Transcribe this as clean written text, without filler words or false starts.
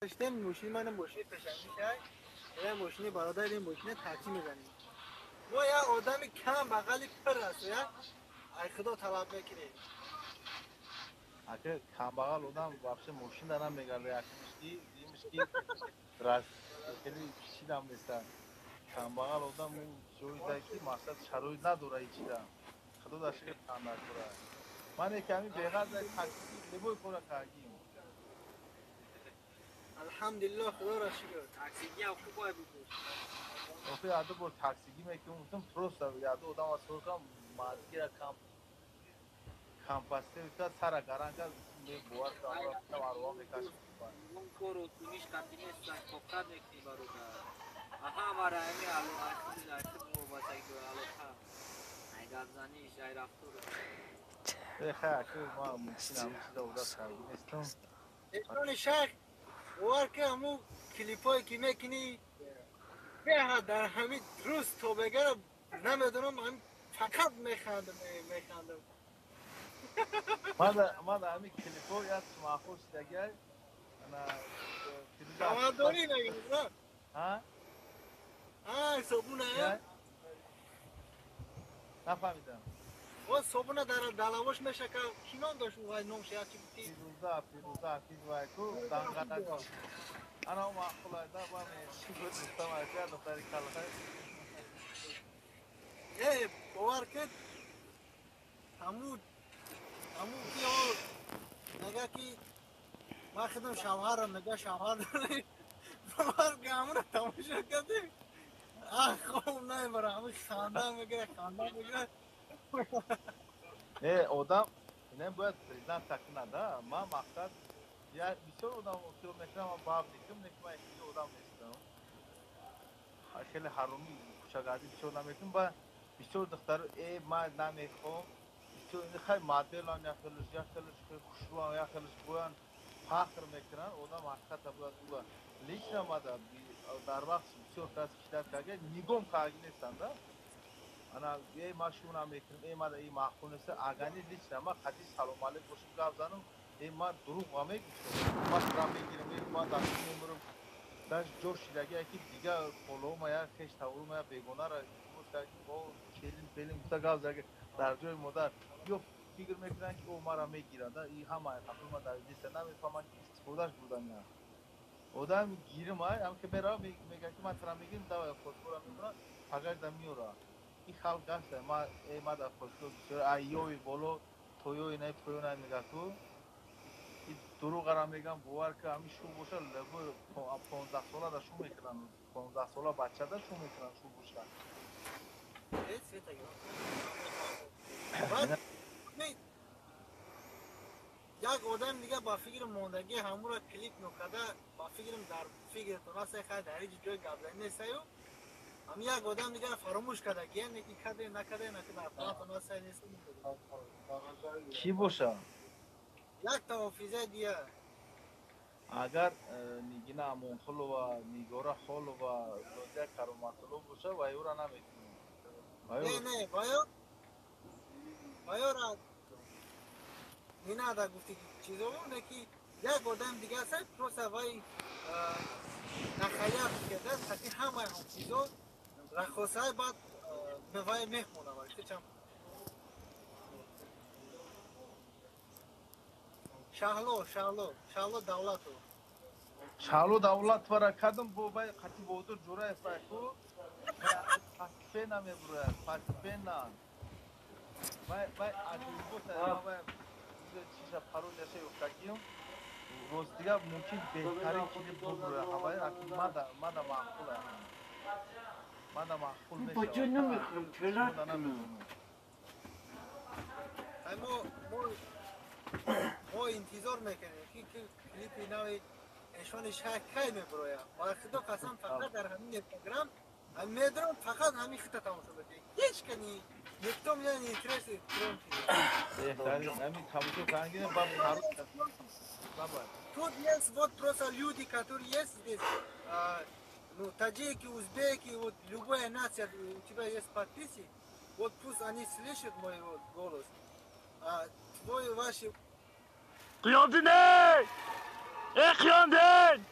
داشتیم ماشین من ماشین پشنگی شد یه ماشین برادر این ماشین تاکسی میزنیم ما یه آدم کم بغلی پر است ای خدا طلب میکنه اگه کم بغل آدم واقعا ماشین دارم میگرده یکیش دیمش راست خیلی پیچیدم نیست کم بغل آدم اون جوی دایی مقصد شرایط نداره هیچیدم خدا داشت خیلی خنده کنه من کمی بیغر در تاکسی لبوی کار کردیم الحمدلله خدا را شکر تاکسیگی هم خوب باید بود. اوکی یادو بر تاکسیگی میکنم تم تروس یادو آدم از سرکم مادگیره کم پسته بیتا سر گرانگا می بوار که آمرا پیدا آروام میکشم اون کارو تونیش قطعی نیست فقط میکنی برادر آها مرا امی الو اخیر مو باشی دو علاقه ای گازانیش ای رفتارش بخیر که ما ممکن همین چیزا بوده کردیم استم ایشون شیخ باور که همون کلیپایی که میکنی به در همین روز تو بگره نمیدونم من فقط میخندم ما در همین کلیپو یاد شما خوش دیگر انا فیروزه افشار شواداری نگیم نه ها صبونه چی نفهمیدم و صبونه در دلواش میشه که کینان داشت وای نوش یا چی گفتی فیروزه فیز وای کو دانگانا کو انا ما خلاصه با می چی بود دوستم اشیا دختری کالخه باور کن همون همون که نگه که ما خدم شوهرم نگه شوهر داری باور که همون رو تماشا کردیم خوب نمیبره همون خاندان میگیره خاندان میگیره آدم اینه باید پریزنت تکنه ده ما مقصد یا بسیار آدم کیلومتر ما باب نیستم لیکن من خیلی آدم نیستم خیلی حرومی کوچگادی بسیار نمیکنم با بسیار دختر ای ما نمیخوام بسیار این خیلی مدلان یا خیلیش خوشروان یا خیلیش بویان فخر میکنن آدم حقیقت باید او لیچ نماده در وقت بسیار کس شدت که نگم که نیستند انا ای ما شونا میکنم ای ما ای معقول نیست اگانی لیچ نما خدی سلام علیک باشم گپ زنم ای ما دروغ میگوشم ما سلام میگیرم ای ما داشتم میمرم داشت جور شیرگی که دیگه پولو ما یا خش تاورو ما بیگونه را روز که با کلین پلین گفته گاز زگه در جای مادر یا فکر میکنن که او ما را میگیرند این همه خبر ما در لیست نمیفهمن که استفادهش بودن یا آدم گیرم هم که برا میگه که ما ترا میگیم دوا خودکار میکنن فقط دمیورا این خلق گشت ما ای ما در خودکار بسیار ایوی بولو تویوی نه پویو نه میگه کو این دروغ را میگم باور که همین شو باشه لبو 15 ساله دا شو میکنن 15 ساله بچه دا شو میکنن شو باشه بعد اینا یک آدم دیگه با فکر موندگی همون را کلیپ نکرده با فکرم در فکر تونسته خیلی در هیچ جای قبل نیست هم یک آدم دیگه فراموش کرده که یعنی کده نکده در پلان تونسته نیست کی باشه یک تا حافظه دیگه اگر نیگینا امون خلو و نیگورا خلو و لوزه کروماتلو باشه و ایو را نمیتونیم نه بایا را نینا دا گفتی چیزو نه که یک آدم دیگه است پروسه وای تخیل کرده قطعی همه حافظه رخصای بعد به وای میخمونه وای چم شهلو دولتو شالو دولت ورا کدم بو بای قتی بودو جوره فایکو پاسپینا میبره پاسپینا بای ادوی باشه ما بای چیزا پارودیا شی افتادیم روز دیگه ممکن بهترین کلیپ ببره هوای اکی مادا معقوله هم مادا معقول میشه بچه تا نمیخوام اسمو تلات دا کنم نمیدونم ما انتظار میکنیم که کلیپ نوی اشان شهر کی میبروید با خدا قسم فقط در همین اینستاگرام میدونم فقط همین خطه تماشا بده هیچ کنی یکتام یعنی اینترس کرم چیزه بهترین همین تماشا کنگی باب پارود بابا тут есть вот просто люди которые есть здесь ну таджики узбеки вот любая нация у тебя есть подписи вот пусть они слышат мой вот голос твой ваши قیاندینه ای قیاندین